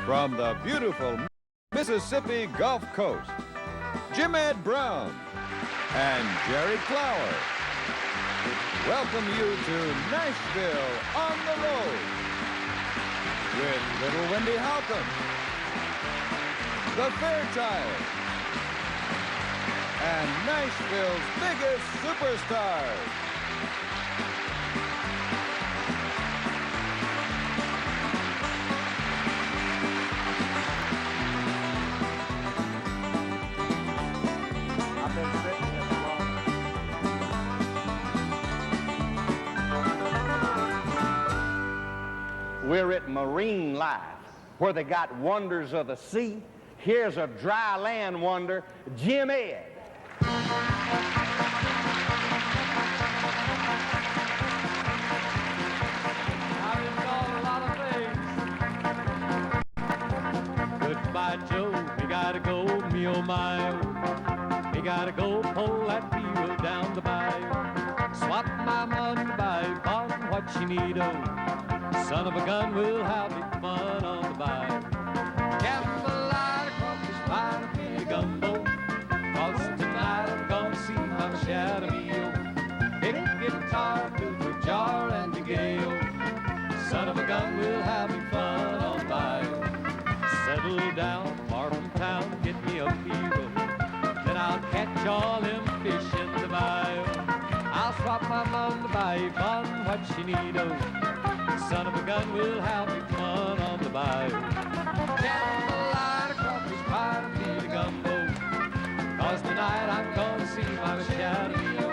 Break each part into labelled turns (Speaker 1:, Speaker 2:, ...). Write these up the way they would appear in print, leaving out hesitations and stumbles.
Speaker 1: From the beautiful Mississippi Gulf Coast, Jim Ed Brown and Jerry Clower welcome you to Nashville on the road with little Wendy Holcombe, the Fairchild, and Nashville's biggest superstars.
Speaker 2: We're at Marine Life, where they got wonders of the sea. Here's a dry land wonder, Jim Ed.
Speaker 3: I've installed a lot of things. Goodbye, Joe. We gotta go, me oh my oh. We gotta go pull that wheel down the bayou. Swap my money by for what she need, oh. Son of a gun, we'll have big fun on the bayou. Jambalaya, crawfish pie, and a big gumbo. 'Cause tonight I'm gonna see Mama Shadow Meal. Big guitar, fill the jar, and the gale. Son of a gun, we'll have big fun on the bayou. Settle down, far from town, get me a hero. Then I'll catch all them fish in the bayou. I'll swap my mom by fun what she need, oh. Son of a gun, we'll have big fun on the bayou. Jambalaya, crawfish pie, and beat a gumbo. 'Cause tonight I'm gonna see my shadow meal.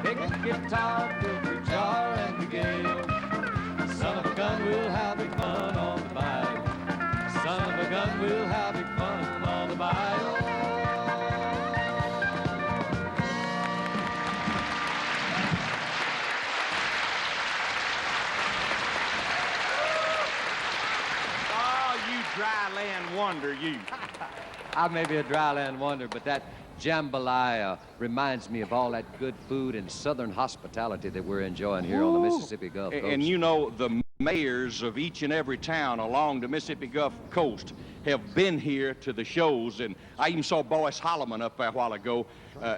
Speaker 3: Pick a guitar, filter jar, and the gale. Son of a gun, we'll have big fun on the bayou. Son of a gun, we'll have big fun on the bayou.
Speaker 2: Dry land wonder, you.
Speaker 3: I may be a dry land wonder, but that jambalaya reminds me of all that good food and southern hospitality that we're enjoying here on the Mississippi Gulf Coast.
Speaker 2: And you know, the mayors of each and every town along the Mississippi Gulf Coast have been here to the shows, and I even saw Boyce Holloman up there a while ago.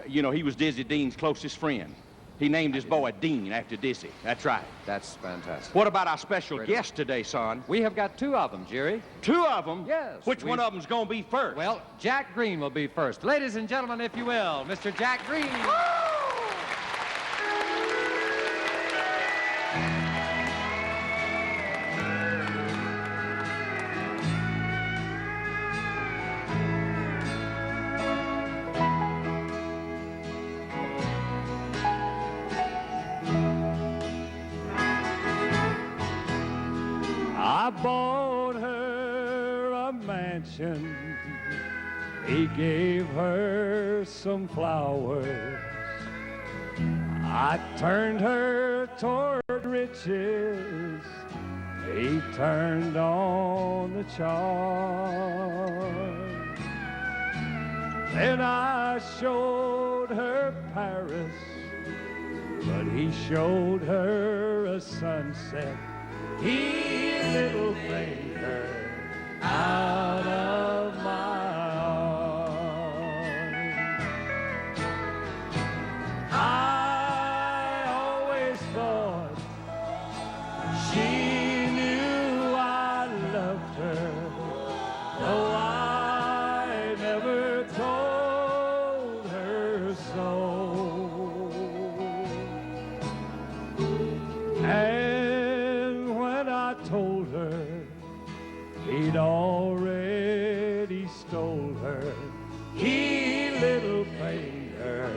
Speaker 2: You know, he was Dizzy Dean's closest friend. He named his boy Dean after Dizzy. That's right.
Speaker 3: That's fantastic.
Speaker 2: What about our special guest today, son?
Speaker 3: We have got two of them, Jerry.
Speaker 2: Two of them?
Speaker 3: Yes.
Speaker 2: Which one of them's going to be first?
Speaker 3: Well, Jack Greene will be first. Ladies and gentlemen, if you will, Mr. Jack Greene.
Speaker 4: I bought her a mansion. He gave her some flowers. I turned her toward riches. He turned on the charm. Then I showed her Paris, but he showed her a sunset. He little finger out of my arms. I always thought she knew I loved her, though I never told her so. Told her he'd already stole her. He little finger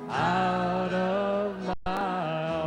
Speaker 4: out of my arms.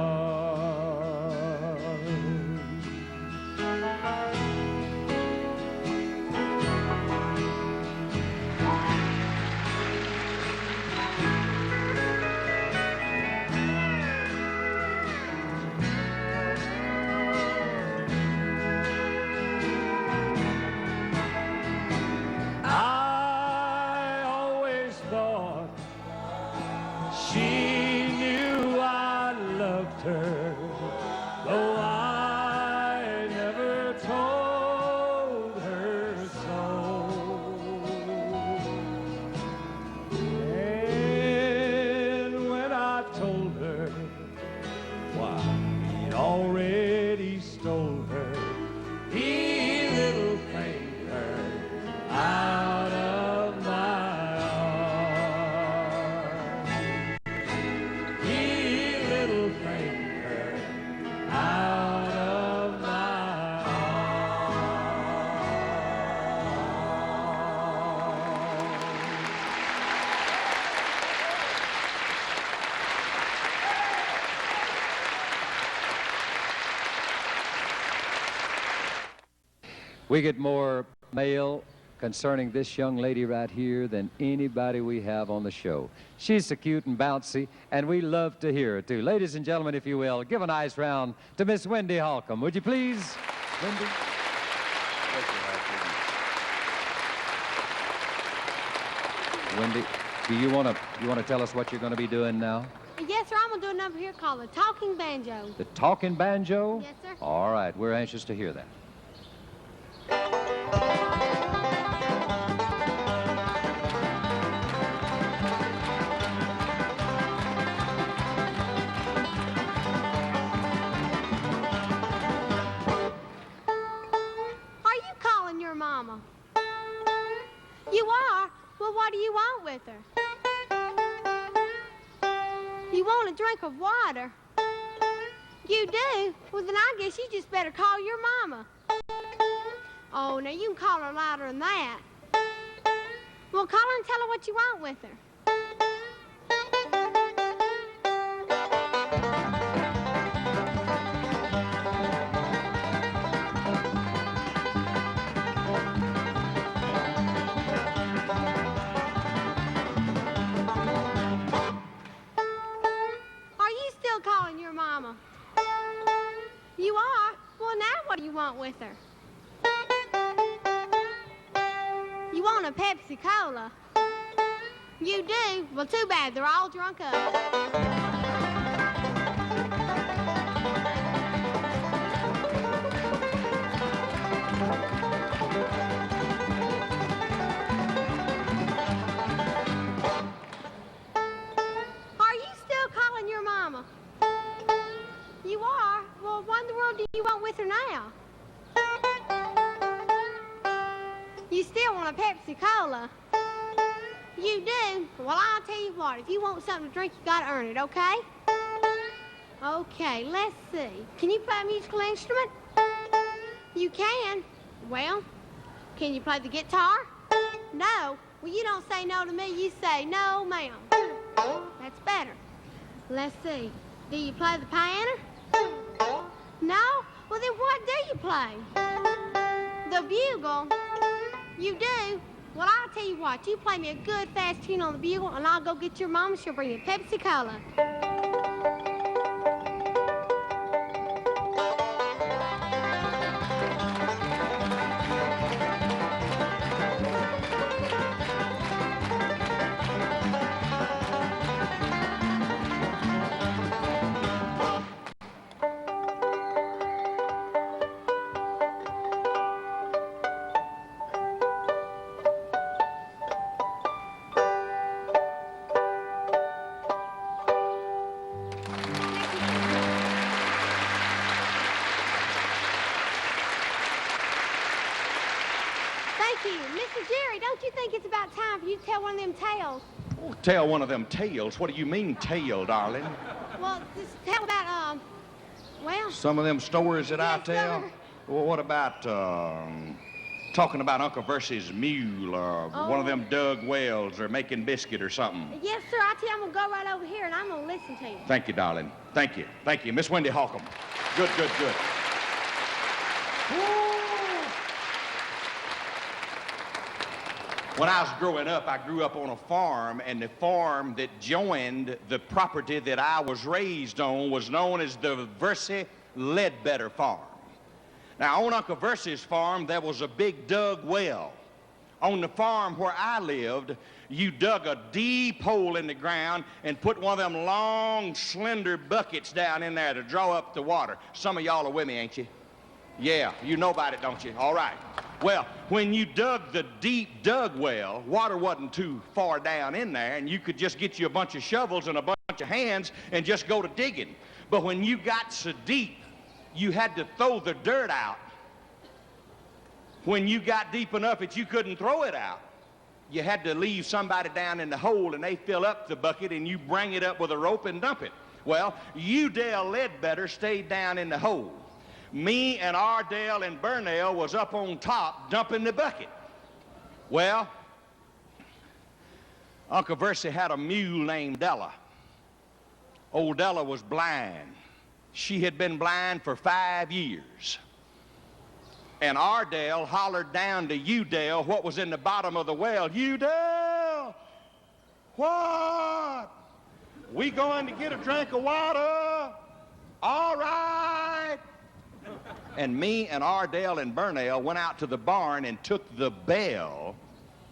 Speaker 4: though I never told her already stole her. He little claimed her out of my arms. He little claimed her out of my
Speaker 5: We get more mail concerning this young lady right here than anybody we have on the show. She's so cute and bouncy, and we love to hear her, too. Ladies and gentlemen, if you will, give a nice round to Miss Wendy Holcombe. Would you please, Wendy? Wendy, do you want to tell us what you're going to be doing now?
Speaker 6: Yes, sir. I'm going to do a number here called the Talking Banjo.
Speaker 5: The talking banjo?
Speaker 6: Yes, sir.
Speaker 5: All right, we're anxious to hear that.
Speaker 6: Are you calling your mama? You are? Well, what do you want with her? You want a drink of water? You do? Well, then I guess you just better call your mama. Oh, now you can call her louder than that. Well, call her and tell her what you want with her. Are you still calling your mama? You are? Well, now what do you want with her? You want a Pepsi Cola? You do? Well, too bad. They're all drunk up. Are you still calling your mama? You are? Well, what in the world do you want with her now? You still want a Pepsi Cola? You do? Well, I'll tell you what. If you want something to drink, you gotta earn it, okay? Okay, let's see. Can you play a musical instrument? You can? Well, can you play the guitar? No. Well, you don't say no to me. You say no, ma'am. That's better. Let's see. Do you play the piano? No? Well, then what do you play? The bugle? You do? Well, I'll tell you what. You play me a good, fast tune on the bugle, and I'll go get your mama. She'll bring you Pepsi Cola. Thank you. Mr. Jerry, don't you think it's about time for you to tell one of them tales?
Speaker 2: Oh, tell one of them tales. What do you mean, tale, darling?
Speaker 6: Well, just tell about, well...
Speaker 2: Some of them stories that I
Speaker 6: Yes,
Speaker 2: tell?
Speaker 6: sir.
Speaker 2: Well, what about talking about Uncle Versy's mule, or one of them dug wells, or making biscuit or something?
Speaker 6: Yes, sir. I tell you, I'm going to go right over here, and I'm going to listen to you.
Speaker 2: Thank you, darling. Thank you. Thank you. Miss Wendy Holcombe. Good, good, good. When I was growing up, I grew up on a farm, and the farm that joined the property that I was raised on was known as the Versy Ledbetter Farm. Now, on Uncle Versy's farm, there was a big dug well. On the farm where I lived, you dug a deep hole in the ground and put one of them long, slender buckets down in there to draw up the water. Some of y'all are with me, ain't you? Yeah, you know about it, don't you? All right. Well, when you dug the deep dug well, water wasn't too far down in there, and you could just get you a bunch of shovels and a bunch of hands and just go to digging. But when you got so deep you had to throw the dirt out when you got deep enough that you couldn't throw it out. You had to leave somebody down in the hole, and they fill up the bucket, and you bring it up with a rope and dump it. Well, Udell Ledbetter stayed down in the hole. Me and Ardell and Burnell was up on top dumping the bucket. Well, Uncle Versey had a mule named Della. Old Della was blind. She had been blind for 5 years. And Ardell hollered down to Udell what was in the bottom of the well. Udell, what? We going to get a drink of water? All right. And me and Ardell and Burnell went out to the barn and took the bell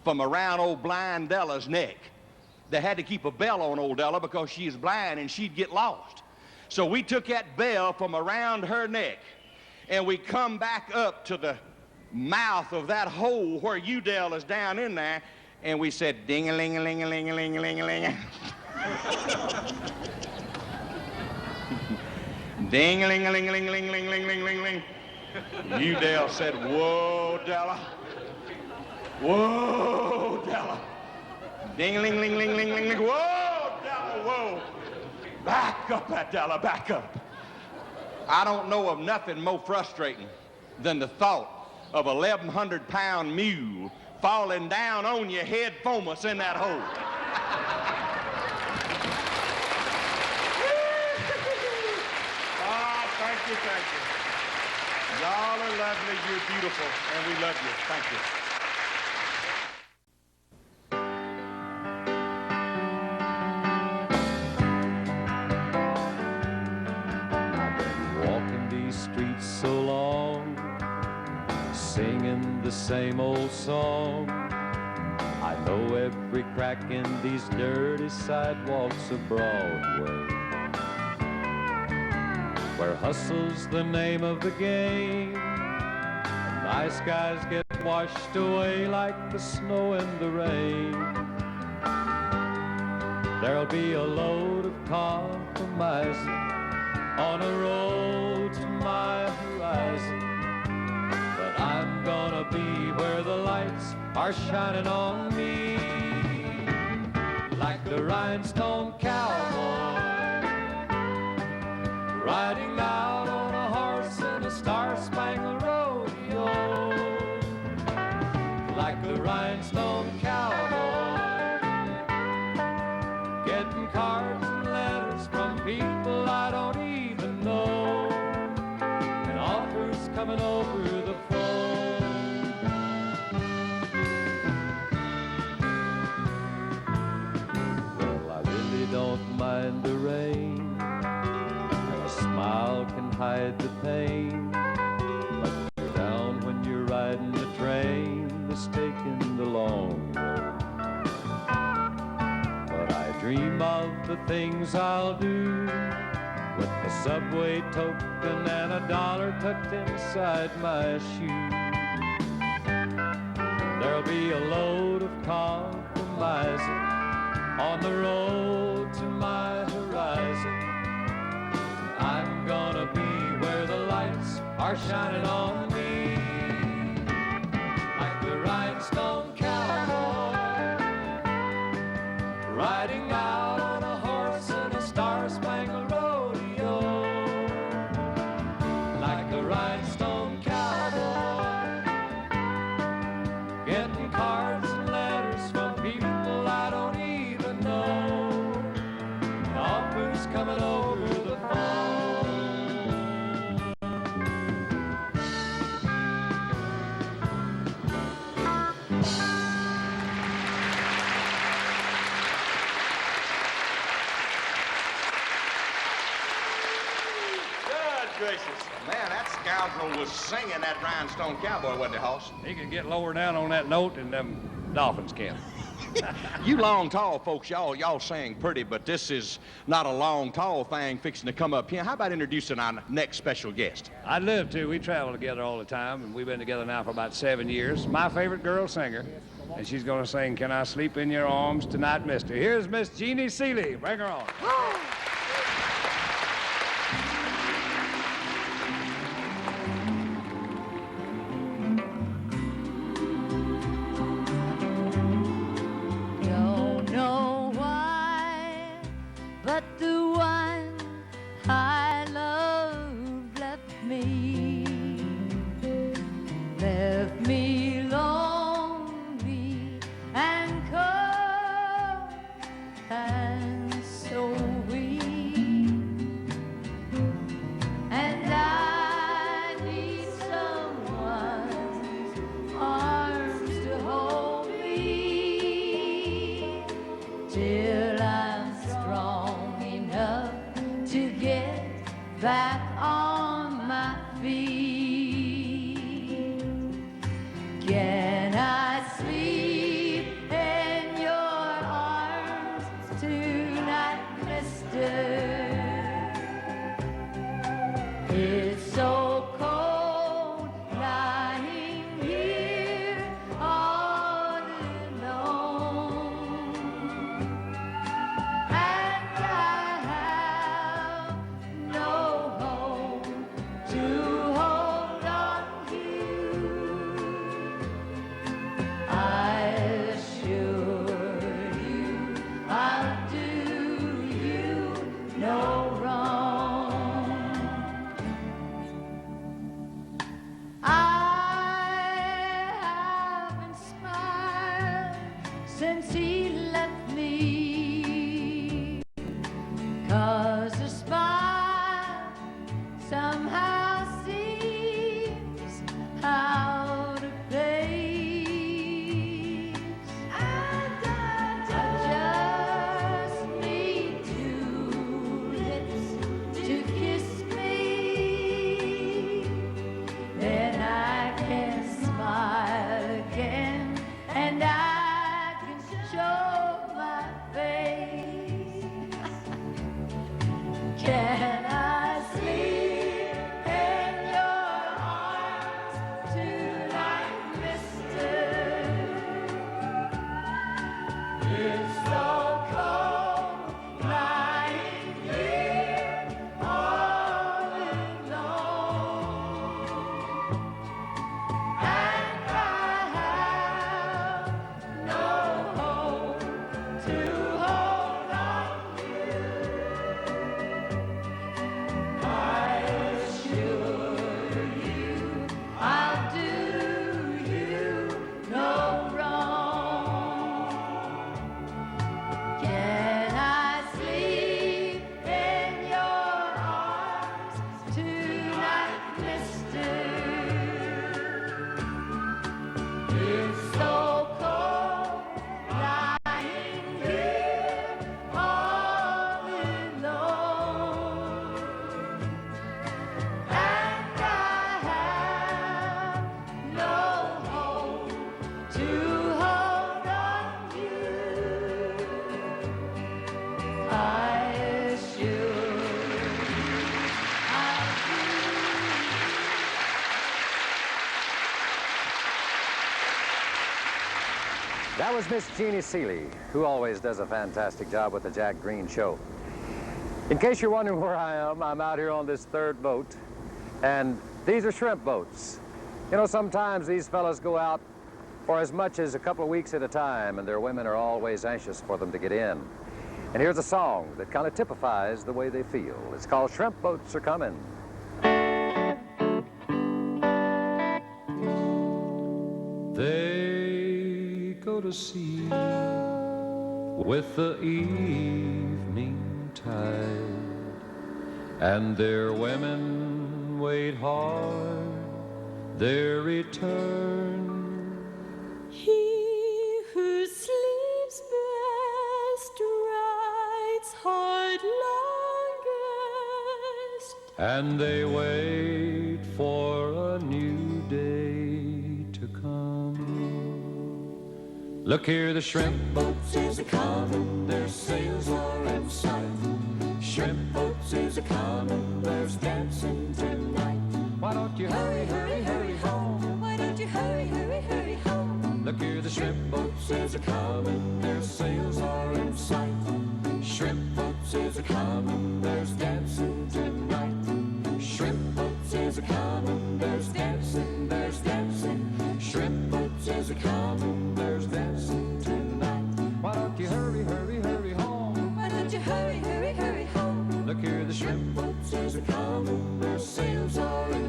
Speaker 2: from around old blind Della's neck. They had to keep a bell on old Della because she's blind and she'd get lost. So we took that bell from around her neck, and we come back up to the mouth of that hole where Udell is down in there, and we said, ding-a-ling-a-ling-a-ling-a-ling-a-ling. Ding-a-ling-a-ling-a-ling-a-ling-ling-ling-ling-ling-ling. Udell said, whoa, Della. Whoa, Della. Ding-a-ling-ling-ling-ling-ling-ling. Whoa, Della, whoa. Back up, Della, back up. I don't know of nothing more frustrating than the thought of a 1,100-pound mule falling down on your head foremost in that hole. Oh, thank you, thank you. Y'all are lovely, you're beautiful, and we love you. Thank you.
Speaker 3: Streets so long, singing the same old song. I know every crack in these dirty sidewalks of Broadway, where hustle's the name of the game. Nice guys get washed away like the snow and the rain. There'll be a load of compromising on a road to my horizon, but I'm gonna be where the lights are shining on me, like the rhinestone cowboy, riding out on a horse in a star-spangled rodeo, like the rhinestone cowboy, getting cards and letters from people I don't even know, and offers coming over the phone. Well, I really don't mind the rain, and a smile can hide the pain, but you're down when you're riding the train, mistaking the long road. But I dream of the things I'll do, with a subway token and $1 tucked inside my shoe. There'll be a load of compromising on the road to my horizon. I'm gonna be where the lights are shining on me, like the rhinestone cowboy, riding out on a horse in a star-spangled rodeo, like the rhinestone cowboy, getting cards and letters from people I don't even know, and offers coming over the phone.
Speaker 2: Gracious. Man, that scoundrel was singing that rhinestone cowboy, wasn't he, Hoss?
Speaker 7: He can get lower down on that note than them dolphins can.
Speaker 2: You long, tall folks, y'all sing pretty, but this is not a long, tall thing fixing to come up here. How about introducing our next special guest?
Speaker 7: I'd love to. We travel together all the time, and we've been together now for about 7 years. My favorite girl singer, and she's going to sing "Can I Sleep in Your Arms Tonight, Mister." Here's Miss Jeannie Seeley. Bring her on.
Speaker 8: me lonely and cold and so weak, and I need someone's arms to hold me till I'm strong enough to get back on my feet. Can I sleep in your arms tonight, mister? It's so cold lying here all alone, and I have no home to hold on to. I assure you I'll do you no wrong. I haven't smiled since he left me, 'cause a smile somehow seems out of place. And I just need two lips to kiss me, then I can smile again and I can show my face. Can I sleep in your arms tonight, mister? It's so cold lying here all alone, and I have no hope to hold on to. I assure you I'll do you no wrong. Can I sleep in your arms tonight, mister? It's so cold lying here all alone, and I have no hope to hold on to. I assure you I'll do.
Speaker 5: That was Miss Jeannie Seeley, who always does a fantastic job with the Jack Greene Show. In case you're wondering where I am, I'm out here on this third boat, and these are shrimp boats. You know, sometimes these fellas go out for as much as a couple of weeks at a time, and their women are always anxious for them to get in. And here's a song that kind of typifies the way they feel. It's called Shrimp Boats Are Coming.
Speaker 3: They go to sea with the evening tide, and their women wait hard their return.
Speaker 8: He who sleeps best rides hard longest.
Speaker 3: And they wait for a new day to come. Look here, the shrimp boats is a-comin', their sails are in sight. Shrimp boats is a-comin', there's dancing tonight. Why don't you hurry, hurry, hurry home?
Speaker 8: Why don't you hurry, hurry, hurry home?
Speaker 3: Look here, the shrimp boats is a-comin', their sails are in sight. Shrimp boats is a-comin', there's dancing tonight. Shrimp boats is a-comin', there's dancing, there's dancing. Shrimp boats is a-comin', there's dancing tonight. Why don't you hurry, hurry, hurry home?
Speaker 8: Why don't you hurry, hurry, hurry home?
Speaker 3: Look here, the shrimp boats is a-comin', their sails are in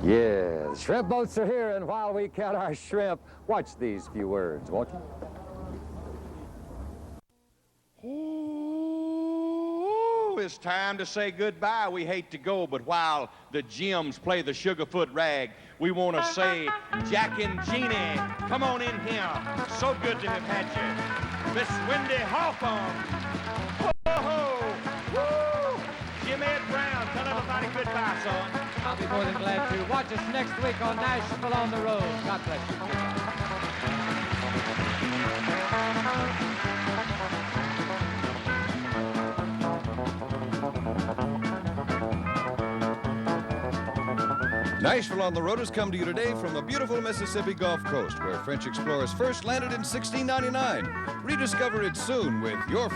Speaker 5: Yeah, the shrimp boats are here, and while we count our shrimp, watch these few words, won't you?
Speaker 2: Ooh, it's time to say goodbye. We hate to go, but while the Jims play the Sugarfoot Rag, we want to say, Jack and Jeannie, come on in here. So good to have had you. Miss Wendy Holcombe. Whoa, woo! Jimmy Brown, tell everybody goodbye, son.
Speaker 5: I'll be more than glad to. Watch us next week on Nashville on the Road. God bless you.
Speaker 1: Nashville on the Road has come to you today from the beautiful Mississippi Gulf Coast, where French explorers first landed in 1699. Rediscover it soon with your